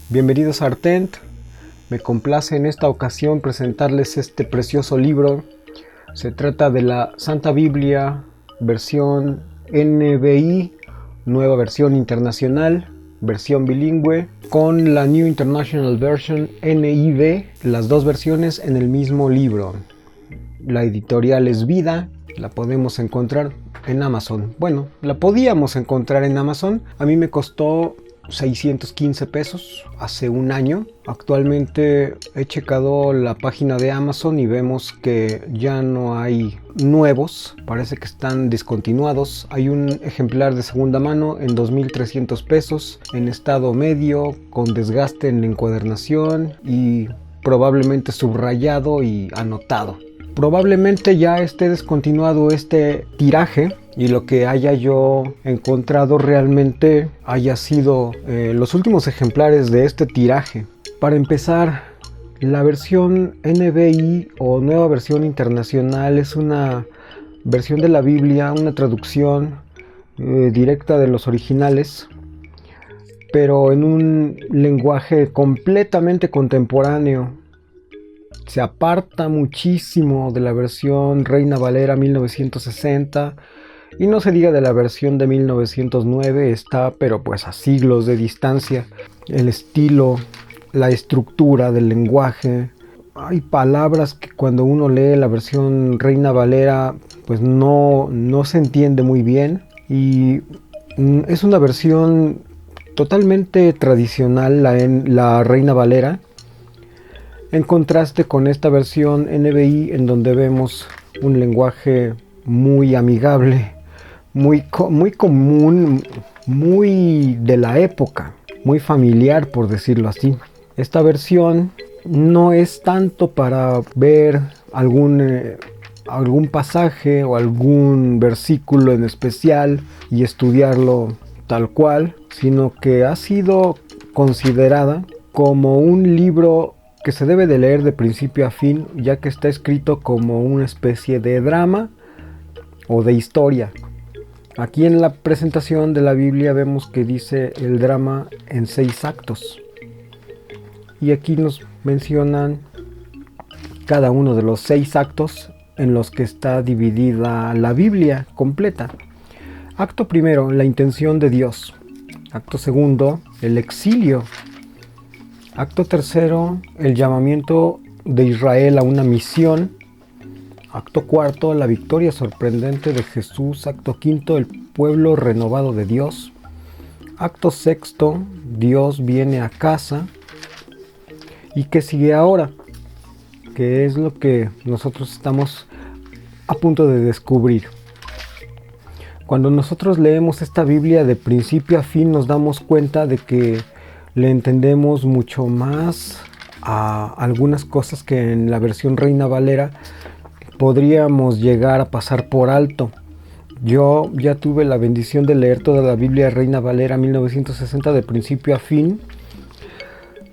Bienvenidos a Artent. Me complace en esta ocasión presentarles este precioso libro. Se trata de la Santa Biblia, versión NBI, nueva versión internacional, versión bilingüe, con la New International Version NIV, las dos versiones en el mismo libro. La editorial es Vida, la podemos encontrar en Amazon. Bueno, la podíamos encontrar en Amazon. A mí me costó 615 pesos hace un año. Actualmente he checado la página de Amazon y vemos que ya no hay nuevos, parece que están discontinuados. Hay un ejemplar de segunda mano en 2,300 pesos, en estado medio, con desgaste en la encuadernación y probablemente subrayado y anotado. Probablemente ya esté descontinuado este tiraje y lo que haya yo encontrado realmente haya sido los últimos ejemplares de este tiraje. Para empezar, la versión NBI o nueva versión internacional es una versión de la Biblia, una traducción directa de los originales, pero en un lenguaje completamente contemporáneo. Se aparta muchísimo de la versión Reina Valera 1960 y no se diga de la versión de 1909, está pero pues a siglos de distancia. El estilo, la estructura del lenguaje, hay palabras que cuando uno lee la versión Reina Valera pues no se entiende muy bien, y es una versión totalmente tradicional la Reina Valera, en contraste con esta versión NBI, en donde vemos un lenguaje muy amigable, muy común, muy de la época, muy familiar, por decirlo así. Esta versión no es tanto para ver algún pasaje o algún versículo en especial y estudiarlo tal cual, sino que ha sido considerada como un libro que se debe de leer de principio a fin, ya que está escrito como una especie de drama o de historia. Aquí en la presentación de la Biblia vemos que dice el drama en 6 actos. Y aquí nos mencionan cada uno de los 6 actos en los que está dividida la Biblia completa. Acto primero, la intención de Dios. Acto segundo, el exilio. Acto tercero, el llamamiento de Israel a una misión. Acto cuarto, la victoria sorprendente de Jesús. Acto quinto, el pueblo renovado de Dios. Acto sexto, Dios viene a casa. ¿Y qué sigue ahora? Que es lo que nosotros estamos a punto de descubrir. Cuando nosotros leemos esta Biblia de principio a fin, nos damos cuenta de que le entendemos mucho más a algunas cosas que en la versión Reina Valera podríamos llegar a pasar por alto. Yo ya tuve la bendición de leer toda la Biblia Reina Valera 1960 de principio a fin,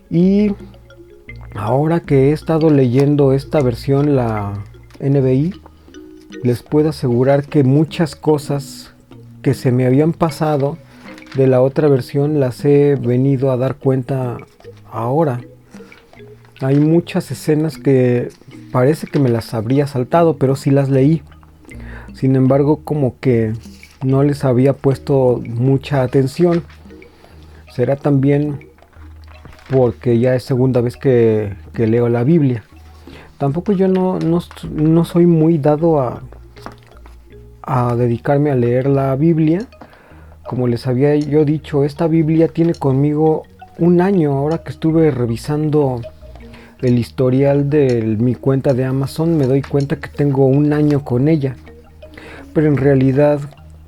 y ahora que he estado leyendo esta versión, la NBI, les puedo asegurar que muchas cosas que se me habían pasado de la otra versión las he venido a dar cuenta ahora. Hay muchas escenas que parece que me las habría saltado, pero sí las leí. Sin embargo, como que no les había puesto mucha atención. Será también porque ya es segunda vez que leo la Biblia. Tampoco yo no soy muy dado a dedicarme a leer la Biblia. Como les había yo dicho, esta Biblia tiene conmigo un año. Ahora que estuve revisando el historial de mi cuenta de Amazon, me doy cuenta que tengo un año con ella. Pero en realidad,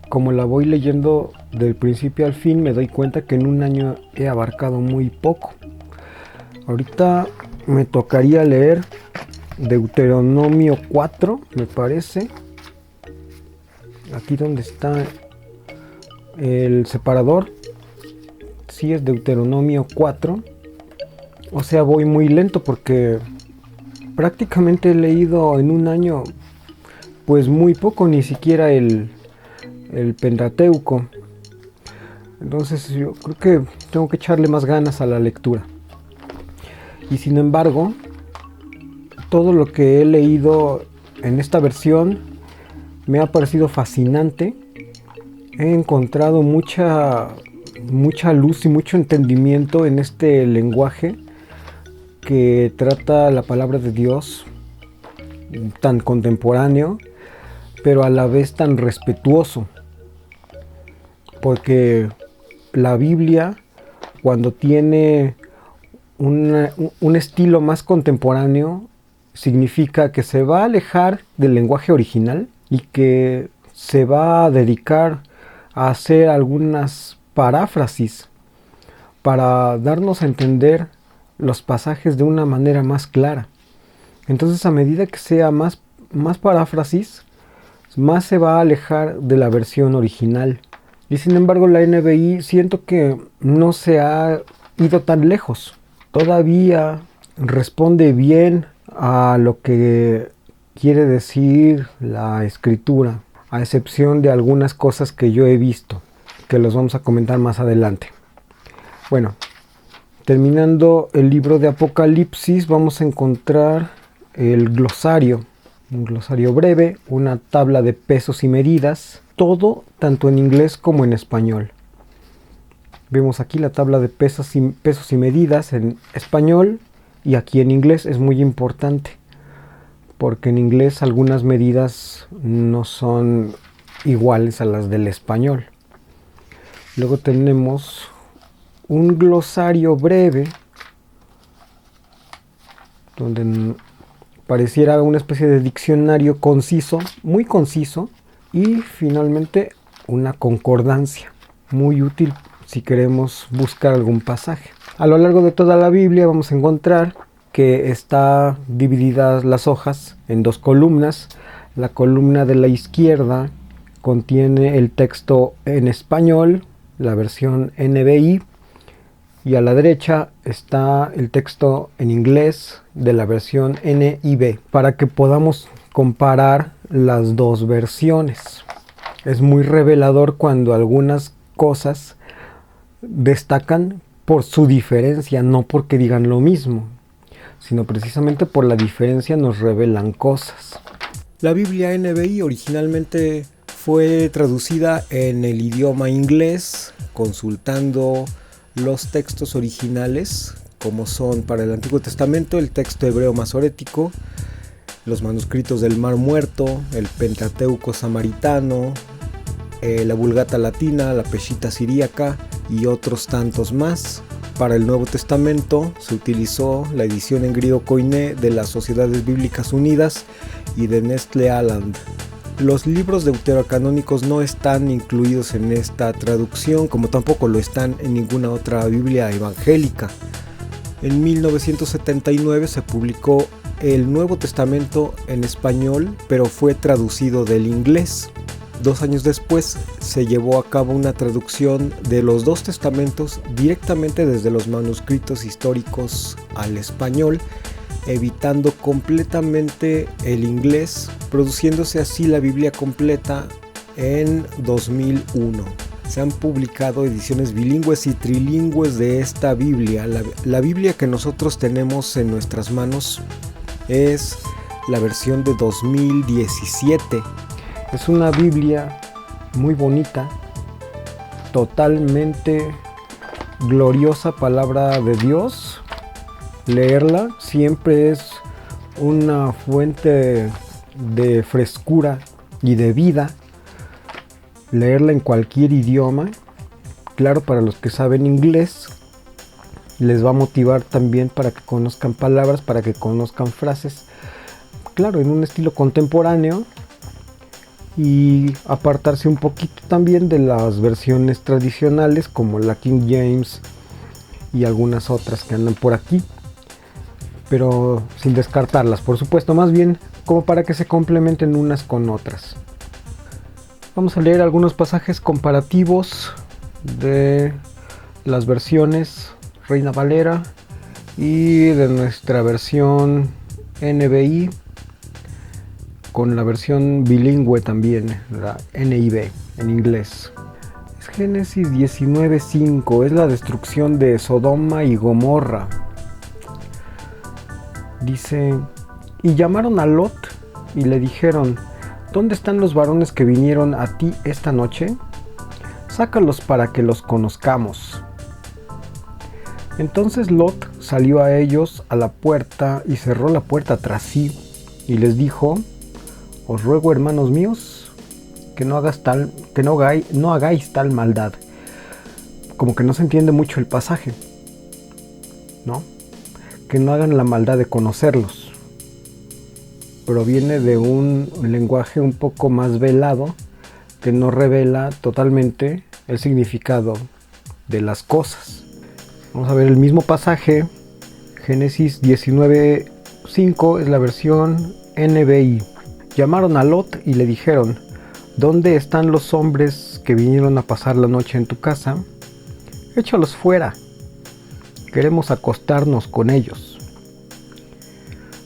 como la voy leyendo del principio al fin, me doy cuenta que en un año he abarcado muy poco. Ahorita me tocaría leer Deuteronomio 4, me parece. Aquí donde está el separador, sí es Deuteronomio 4. O sea, voy muy lento porque prácticamente he leído en un año pues muy poco, ni siquiera el Pentateuco. Entonces yo creo que tengo que echarle más ganas a la lectura. Y sin embargo, todo lo que he leído en esta versión me ha parecido fascinante. He encontrado mucha luz y mucho entendimiento en este lenguaje que trata la palabra de Dios tan contemporáneo, pero a la vez tan respetuoso. Porque la Biblia, cuando tiene un estilo más contemporáneo, significa que se va a alejar del lenguaje original y que se va a dedicar a hacer algunas paráfrasis para darnos a entender los pasajes de una manera más clara. Entonces, a medida que sea más paráfrasis, más se va a alejar de la versión original. Y sin embargo, la NBI siento que no se ha ido tan lejos. Todavía responde bien a lo que quiere decir la escritura, a excepción de algunas cosas que yo he visto, que los vamos a comentar más adelante. Bueno, terminando el libro de Apocalipsis, vamos a encontrar el glosario, un glosario breve, una tabla de pesos y medidas, todo tanto en inglés como en español. Vemos aquí la tabla de pesos y medidas en español y aquí en inglés. Es muy importante porque en inglés algunas medidas no son iguales a las del español. Luego tenemos un glosario breve donde pareciera una especie de diccionario conciso, muy conciso, y finalmente una concordancia muy útil si queremos buscar algún pasaje. A lo largo de toda la Biblia vamos a encontrar que está divididas las hojas en dos columnas. La columna de la izquierda contiene el texto en español, la versión NBI, y a la derecha está el texto en inglés de la versión NIV, para que podamos comparar las dos versiones. Es muy revelador cuando algunas cosas destacan por su diferencia, no porque digan lo mismo, sino precisamente por la diferencia nos revelan cosas. La Biblia NBI originalmente fue traducida en el idioma inglés, consultando los textos originales, como son para el Antiguo Testamento el texto hebreo masorético, los manuscritos del Mar Muerto, el Pentateuco samaritano, la Vulgata latina, la Peshitta siríaca y otros tantos más. Para el Nuevo Testamento se utilizó la edición en griego Koiné de las Sociedades Bíblicas Unidas y de Nestle Aland. Los libros deuterocanónicos no están incluidos en esta traducción, como tampoco lo están en ninguna otra Biblia evangélica. En 1979 se publicó el Nuevo Testamento en español, pero fue traducido del inglés. 2 años después se llevó a cabo una traducción de los dos testamentos directamente desde los manuscritos históricos al español, evitando completamente el inglés, produciéndose así la Biblia completa en 2001. Se han publicado ediciones bilingües y trilingües de esta Biblia. La Biblia que nosotros tenemos en nuestras manos es la versión de 2017. Es una Biblia muy bonita, totalmente gloriosa palabra de Dios. Leerla siempre es una fuente de frescura y de vida. Leerla en cualquier idioma, claro, para los que saben inglés, les va a motivar también para que conozcan palabras, para que conozcan frases, claro, en un estilo contemporáneo, y apartarse un poquito también de las versiones tradicionales como la King James y algunas otras que andan por aquí, pero sin descartarlas, por supuesto, más bien como para que se complementen unas con otras. Vamos a leer algunos pasajes comparativos de las versiones Reina Valera y de nuestra versión NBI con la versión bilingüe también, la NIV en inglés. Es Génesis 19:5, es la destrucción de Sodoma y Gomorra. Dice, y llamaron a Lot y le dijeron, ¿dónde están los varones que vinieron a ti esta noche? Sácalos para que los conozcamos. Entonces Lot salió a ellos a la puerta y cerró la puerta tras sí y les dijo, os ruego, hermanos míos, que no hagáis tal maldad. Como que no se entiende mucho el pasaje, ¿no? Que no hagan la maldad de conocerlos. Proviene de un lenguaje un poco más velado que no revela totalmente el significado de las cosas. Vamos a ver el mismo pasaje. Génesis 19:5 es la versión NBI. Llamaron a Lot y le dijeron, ¿dónde están los hombres que vinieron a pasar la noche en tu casa? Échalos fuera. Queremos acostarnos con ellos.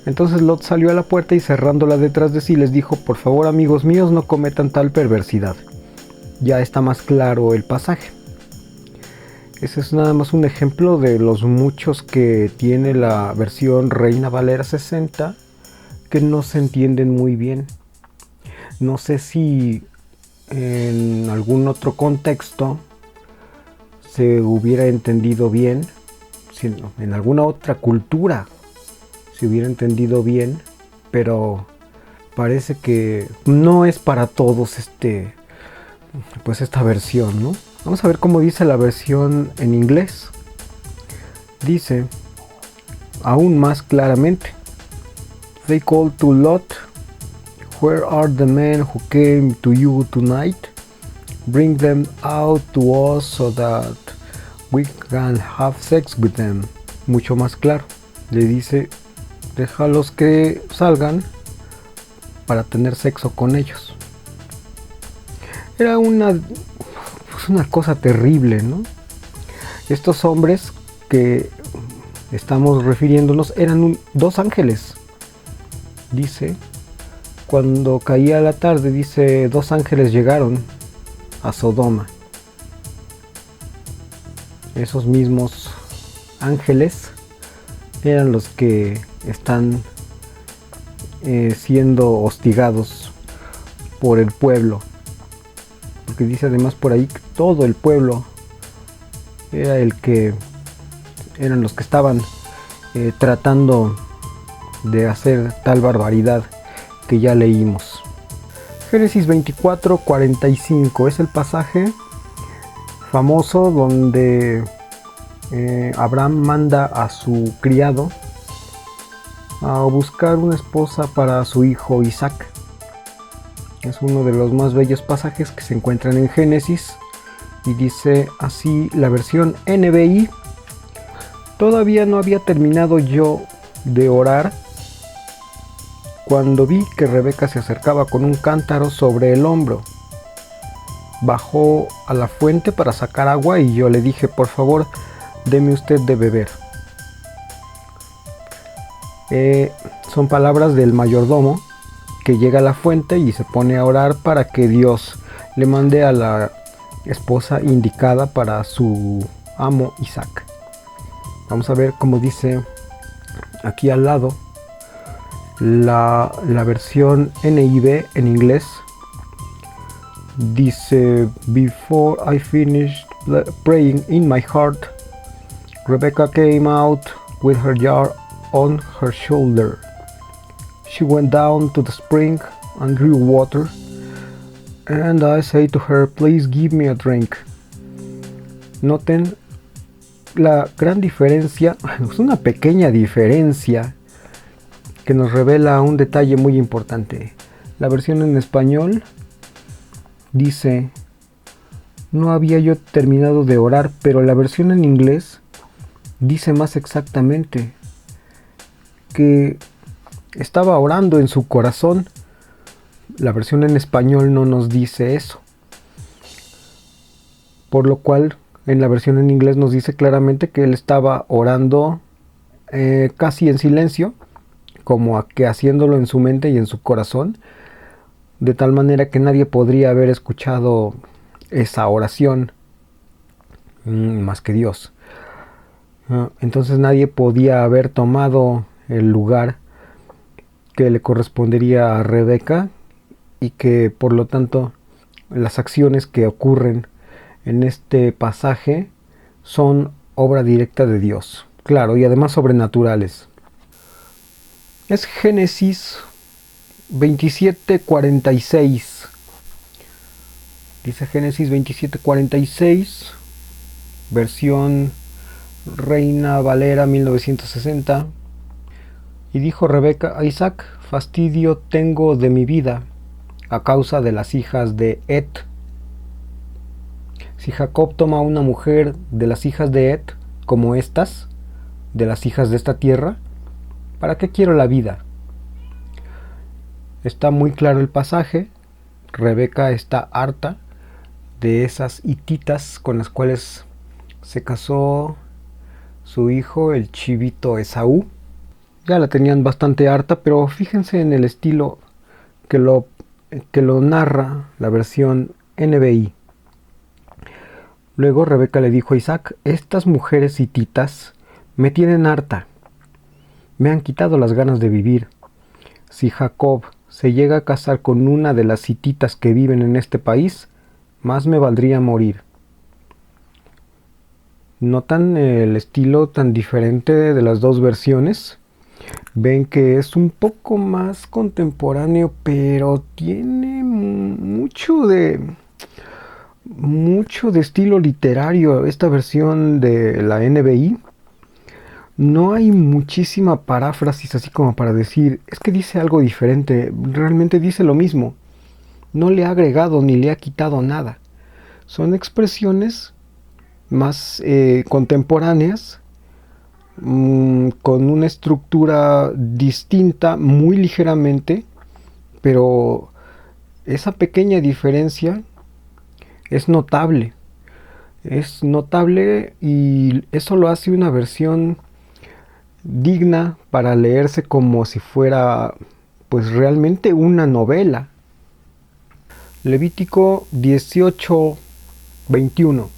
Entonces Lot salió a la puerta y cerrándola detrás de sí les dijo, por favor, amigos míos, no cometan tal perversidad. Ya está más claro el pasaje. Ese es nada más un ejemplo de los muchos que tiene la versión Reina Valera 60 que no se entienden muy bien. No sé si en algún otro contexto se hubiera entendido bien, si en alguna otra cultura se hubiera entendido bien, pero parece que no es para todos pues esta versión, ¿no? Vamos a ver cómo dice la versión en inglés. Dice aún más claramente, they called to Lot, where are the men who came to you tonight? Bring them out to us so that we can have sex with them. Mucho más claro. Le dice, déjalos que salgan para tener sexo con ellos. Era una cosa terrible, ¿no? Estos hombres que estamos refiriéndonos eran dos ángeles. Dice, cuando caía la tarde, dice, dos ángeles llegaron a Sodoma. Esos mismos ángeles eran los que están siendo hostigados por el pueblo, porque dice además por ahí que todo el pueblo eran los que estaban tratando de hacer tal barbaridad que ya leímos. Génesis 24:45 es el pasaje famoso donde Abraham manda a su criado a buscar una esposa para su hijo Isaac. Es uno de los más bellos pasajes que se encuentran en Génesis y dice así la versión NBI: todavía no había terminado yo de orar cuando vi que Rebeca se acercaba con un cántaro sobre el hombro. Bajó a la fuente para sacar agua y yo le dije, por favor, deme usted de beber. Son palabras del mayordomo que llega a la fuente y se pone a orar para que Dios le mande a la esposa indicada para su amo Isaac. Vamos a ver cómo dice aquí al lado la versión NIV en inglés. Dice, before I finished praying in my heart, Rebecca came out with her jar on her shoulder. She went down to the spring and drew water, and I said to her, please give me a drink. Noten la gran diferencia, es una pequeña diferencia que nos revela un detalle muy importante. La versión en español dice, no había yo terminado de orar, pero la versión en inglés dice más exactamente que estaba orando en su corazón. La versión en español no nos dice eso, por lo cual en la versión en inglés nos dice claramente que él estaba orando casi en silencio, como que haciéndolo en su mente y en su corazón, de tal manera que nadie podría haber escuchado esa oración más que Dios. Entonces nadie podía haber tomado el lugar que le correspondería a Rebeca y que por lo tanto las acciones que ocurren en este pasaje son obra directa de Dios, claro, y además sobrenaturales. Es Génesis 27:46. Dice Génesis 27:46, versión Reina Valera 1960. Y dijo Rebeca a Isaac: fastidio tengo de mi vida a causa de las hijas de Het. Si Jacob toma una mujer de las hijas de Het, como estas, de las hijas de esta tierra, ¿para qué quiero la vida? Está muy claro el pasaje. Rebeca está harta de esas hititas con las cuales se casó su hijo, el chivito Esaú. Ya la tenían bastante harta, pero fíjense en el estilo que lo narra la versión NBI. Luego Rebeca le dijo a Isaac: estas mujeres hititas me tienen harta, me han quitado las ganas de vivir. Si Jacob se llega a casar con una de las hititas que viven en este país, más me valdría morir. ¿Notan el estilo tan diferente de las dos versiones? Ven que es un poco más contemporáneo, pero tiene mucho de estilo literario esta versión de la NBI. No hay muchísima paráfrasis así como para decir, es que dice algo diferente, realmente dice lo mismo. No le ha agregado ni le ha quitado nada. Son expresiones más contemporáneas, con una estructura distinta muy ligeramente, pero esa pequeña diferencia es notable. Es notable y eso lo hace una versión digna para leerse como si fuera pues realmente una novela. Levítico 18:21.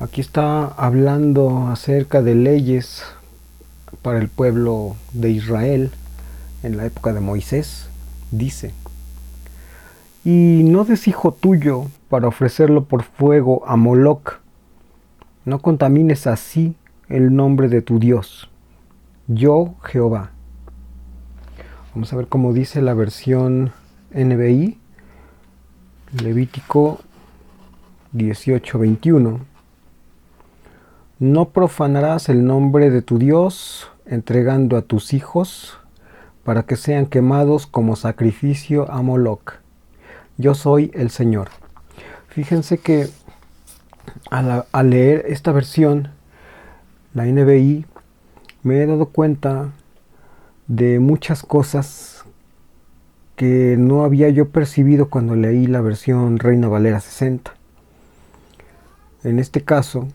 Aquí está hablando acerca de leyes para el pueblo de Israel en la época de Moisés. Dice: y no des hijo tuyo para ofrecerlo por fuego a Moloc. No contamines así el nombre de tu Dios. Yo, Jehová. Vamos a ver cómo dice la versión NBI. Levítico 18:21. No profanarás el nombre de tu Dios entregando a tus hijos para que sean quemados como sacrificio a Moloc. Yo soy el Señor. Fíjense que al leer esta versión, la NBI, me he dado cuenta de muchas cosas que no había yo percibido cuando leí la versión Reina Valera 60. En este caso,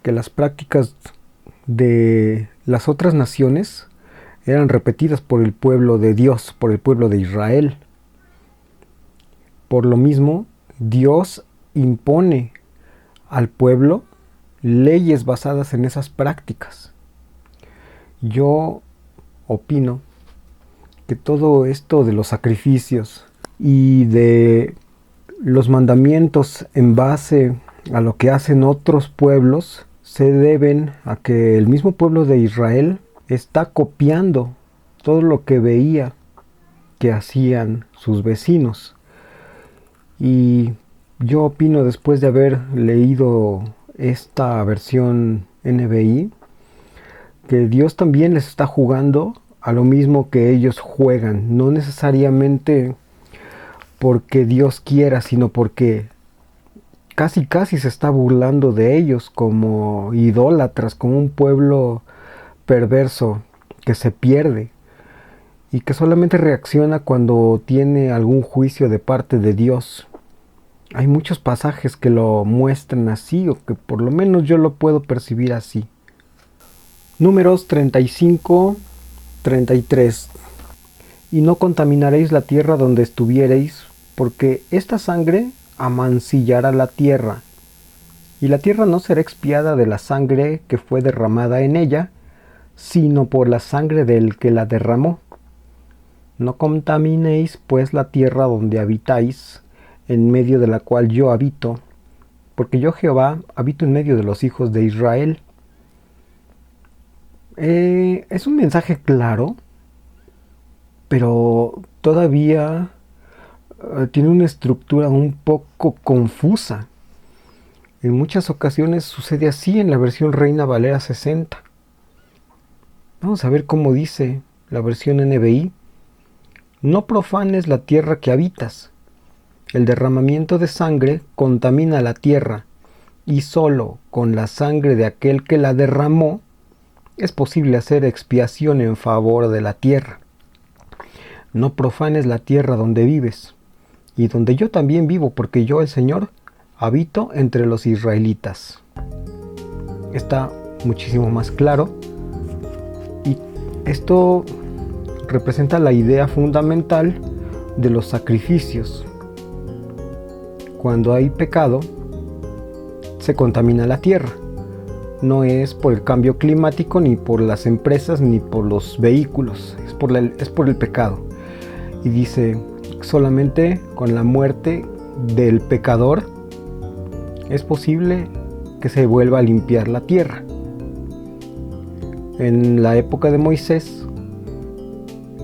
que las prácticas de las otras naciones eran repetidas por el pueblo de Dios, por el pueblo de Israel. Por lo mismo, Dios impone al pueblo leyes basadas en esas prácticas. Yo opino que todo esto de los sacrificios y de los mandamientos en base a lo que hacen otros pueblos se deben a que el mismo pueblo de Israel está copiando todo lo que veía que hacían sus vecinos. Y yo opino, después de haber leído esta versión NBI, que Dios también les está jugando a lo mismo que ellos juegan, no necesariamente porque Dios quiera, sino porque casi se está burlando de ellos como idólatras, como un pueblo perverso que se pierde y que solamente reacciona cuando tiene algún juicio de parte de Dios. Hay muchos pasajes que lo muestran así, o que por lo menos yo lo puedo percibir así. Números 35:33. Y no contaminaréis la tierra donde estuviereis, porque esta sangre amancillará la tierra, y la tierra no será expiada de la sangre que fue derramada en ella, sino por la sangre del que la derramó. No contaminéis pues la tierra donde habitáis, en medio de la cual yo habito, porque yo Jehová habito en medio de los hijos de Israel. Es un mensaje claro, pero todavía tiene una estructura un poco confusa. En muchas ocasiones sucede así en la versión Reina Valera 60. Vamos a ver cómo dice la versión NBI. No profanes la tierra que habitas. El derramamiento de sangre contamina la tierra, y solo con la sangre de aquel que la derramó es posible hacer expiación en favor de la tierra. No profanes la tierra donde vives, y donde yo también vivo, porque yo, el Señor, habito entre los israelitas. Está muchísimo más claro, y esto representa la idea fundamental de los sacrificios. Cuando hay pecado, se contamina la tierra. No es por el cambio climático, ni por las empresas, ni por los vehículos. Es por el pecado. Y dice, solamente con la muerte del pecador es posible que se vuelva a limpiar la tierra. En la época de Moisés,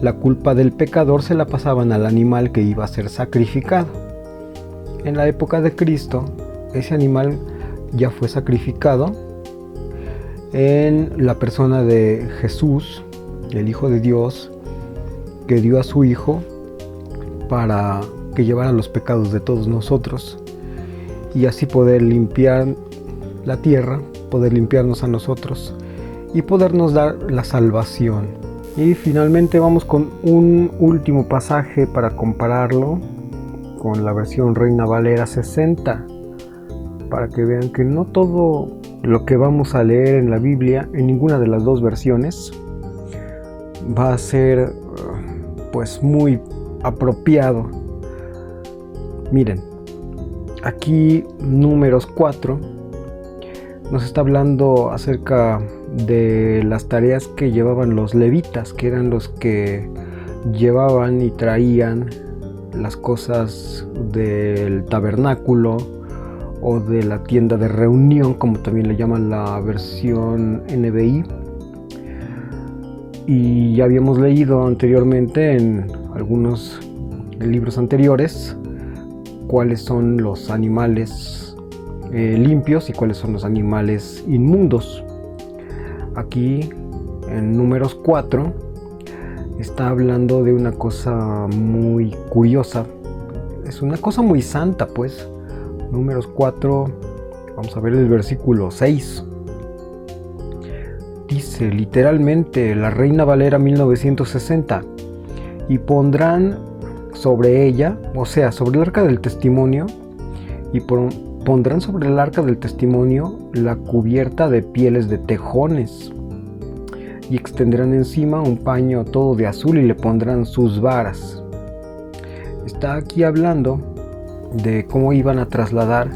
la culpa del pecador se la pasaban al animal que iba a ser sacrificado. En la época de Cristo, ese animal ya fue sacrificado en la persona de Jesús, el Hijo de Dios, que dio a su Hijo para que llevara los pecados de todos nosotros y así poder limpiar la tierra, poder limpiarnos a nosotros y podernos dar la salvación. Y finalmente vamos con un último pasaje para compararlo con la versión Reina Valera 60, para que vean que no todo lo que vamos a leer en la Biblia, en ninguna de las dos versiones, va a ser pues muy apropiado. Miren, aquí Números 4 nos está hablando acerca de las tareas que llevaban los levitas, que eran los que llevaban y traían las cosas del tabernáculo o de la tienda de reunión, como también le llaman la versión NBI. Y ya habíamos leído anteriormente en algunos libros anteriores cuáles son los animales limpios y cuáles son los animales inmundos. Aquí en Números 4 está hablando de una cosa muy curiosa. Es una cosa muy santa, pues. Números 4, vamos a ver el versículo 6. Dice literalmente la Reina Valera 1960: y pondrán sobre ella, o sea, sobre el arca del testimonio, y pondrán sobre el arca del testimonio la cubierta de pieles de tejones, y extenderán encima un paño todo de azul y le pondrán sus varas. Está aquí hablando de cómo iban a trasladar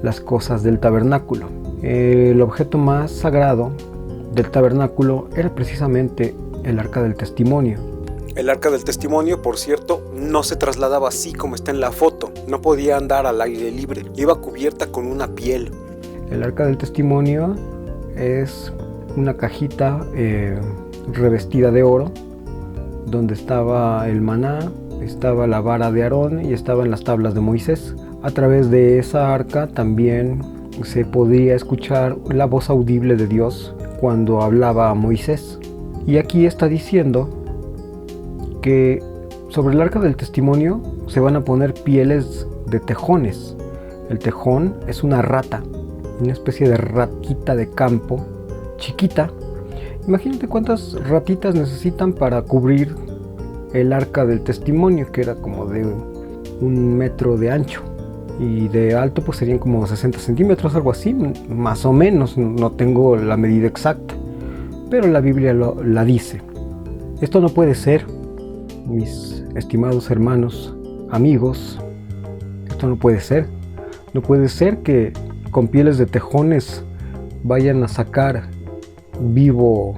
las cosas del tabernáculo. El objeto más sagrado del tabernáculo era precisamente el arca del testimonio. El arca del testimonio, por cierto, no se trasladaba así como está en la foto. No podía andar al aire libre. Iba cubierta con una piel. El arca del testimonio es una cajita revestida de oro, donde estaba el maná, estaba la vara de Aarón y estaban las tablas de Moisés. A través de esa arca también se podía escuchar la voz audible de Dios cuando hablaba a Moisés. Y aquí está diciendo que sobre el arca del testimonio se van a poner pieles de tejones. El tejón es una rata, una especie de ratita de campo chiquita. Imagínate cuántas ratitas necesitan para cubrir el arca del testimonio, que era como de 1 metro de ancho y de alto pues serían como 60 centímetros, algo así, más o menos. No tengo la medida exacta, pero la Biblia la dice. Esto no puede ser, mis estimados hermanos, amigos, esto no puede ser. No puede ser que con pieles de tejones vayan a sacar vivo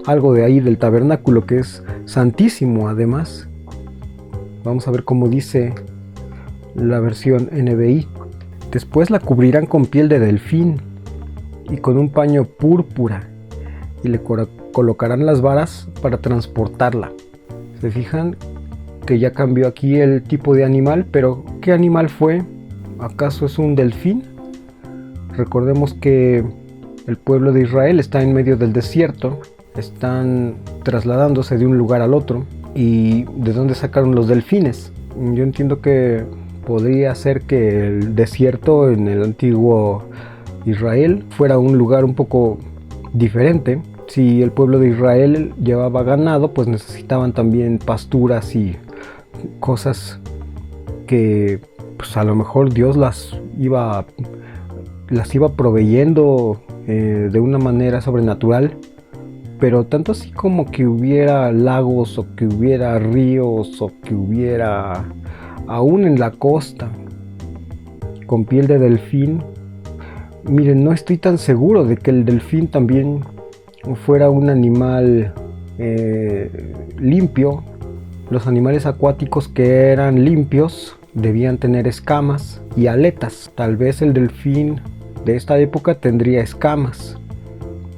algo de ahí del tabernáculo, que es santísimo además. Vamos a ver cómo dice la versión NBI. Después la cubrirán con piel de delfín y con un paño púrpura, y le colocarán las varas para transportarla. ¿Se fijan que ya cambió aquí el tipo de animal? Pero ¿qué animal fue? ¿Acaso es un delfín? Recordemos que el pueblo de Israel está en medio del desierto, están trasladándose de un lugar al otro. ¿Y de dónde sacaron los delfines? Yo entiendo que podría ser que el desierto en el antiguo Israel fuera un lugar un poco diferente. Si el pueblo de Israel llevaba ganado, pues necesitaban también pasturas y cosas que pues a lo mejor Dios las iba proveyendo de una manera sobrenatural. Pero tanto así como que hubiera lagos, o que hubiera ríos, o que hubiera aún en la costa con piel de delfín, miren, no estoy tan seguro de que el delfín también fuera un animal limpio. Los animales acuáticos que eran limpios debían tener escamas y aletas. Tal vez el delfín de esta época tendría escamas,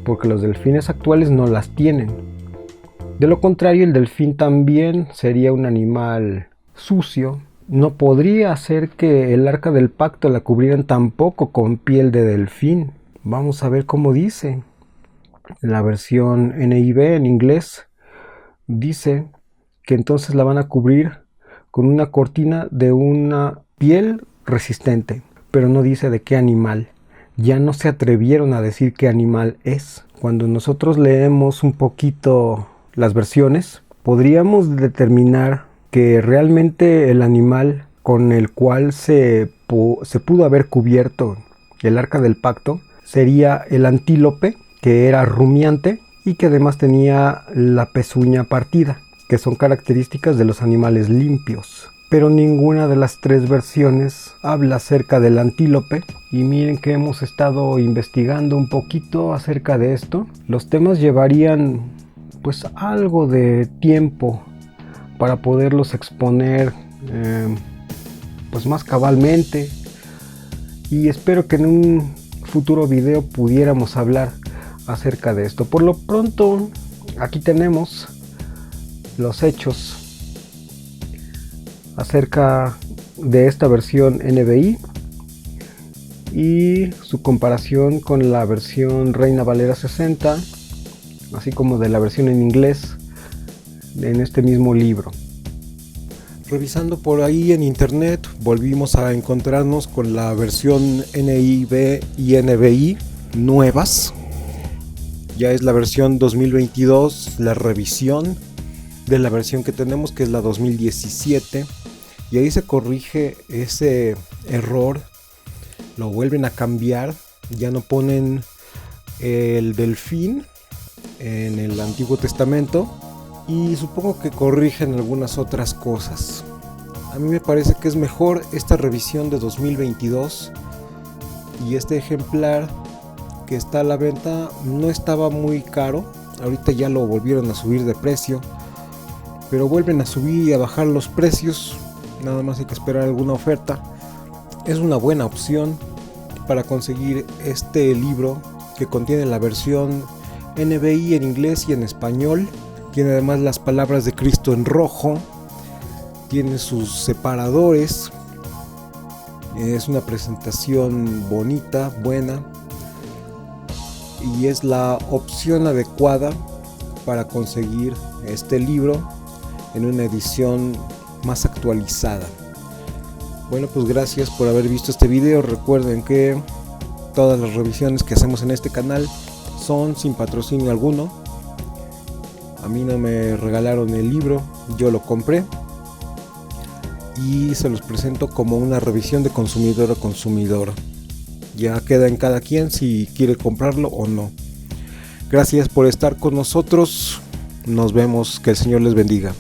porque los delfines actuales no las tienen. De lo contrario, el delfín también sería un animal sucio. No podría ser que el arca del pacto la cubrieran tampoco con piel de delfín. Vamos a ver cómo dice. La versión NIV en inglés dice que entonces la van a cubrir con una cortina de una piel resistente, pero no dice de qué animal. Ya no se atrevieron a decir qué animal es. Cuando nosotros leemos un poquito las versiones, podríamos determinar que realmente el animal con el cual se pudo haber cubierto el arca del pacto sería el antílope, que era rumiante y que además tenía la pezuña partida, que son características de los animales limpios. Pero ninguna de las tres versiones habla acerca del antílope. Y miren que hemos estado investigando un poquito acerca de esto. Los temas llevarían pues algo de tiempo para poderlos exponer pues más cabalmente. Y espero que en un futuro video pudiéramos hablar acerca de esto. Por lo pronto, aquí tenemos los hechos acerca de esta versión NBI y su comparación con la versión Reina Valera 60, así como de la versión en inglés en este mismo libro. Revisando por ahí en internet, volvimos a encontrarnos con la versión NIV y NBI nuevas. Ya es la versión 2022, la revisión de la versión que tenemos, que es la 2017. Y ahí se corrige ese error, lo vuelven a cambiar, ya no ponen el delfín en el Antiguo Testamento y supongo que corrigen algunas otras cosas. A mí me parece que es mejor esta revisión de 2022, y este ejemplar que está a la venta no estaba muy caro. Ahorita ya lo volvieron a subir de precio, pero vuelven a subir y a bajar los precios. Nada más hay que esperar alguna oferta. Es una buena opción para conseguir este libro, que contiene la versión NBI en inglés y en español. Tiene además las palabras de Cristo en rojo. Tiene sus separadores. Es una presentación bonita, buena. Y es la opción adecuada para conseguir este libro en una edición más actualizada. Bueno, pues gracias por haber visto este video. Recuerden que todas las revisiones que hacemos en este canal son sin patrocinio alguno. A mí no me regalaron el libro, yo lo compré y se los presento como una revisión de consumidor a consumidor. Ya queda en cada quien si quiere comprarlo o no. Gracias por estar con nosotros. Nos vemos, que el Señor les bendiga.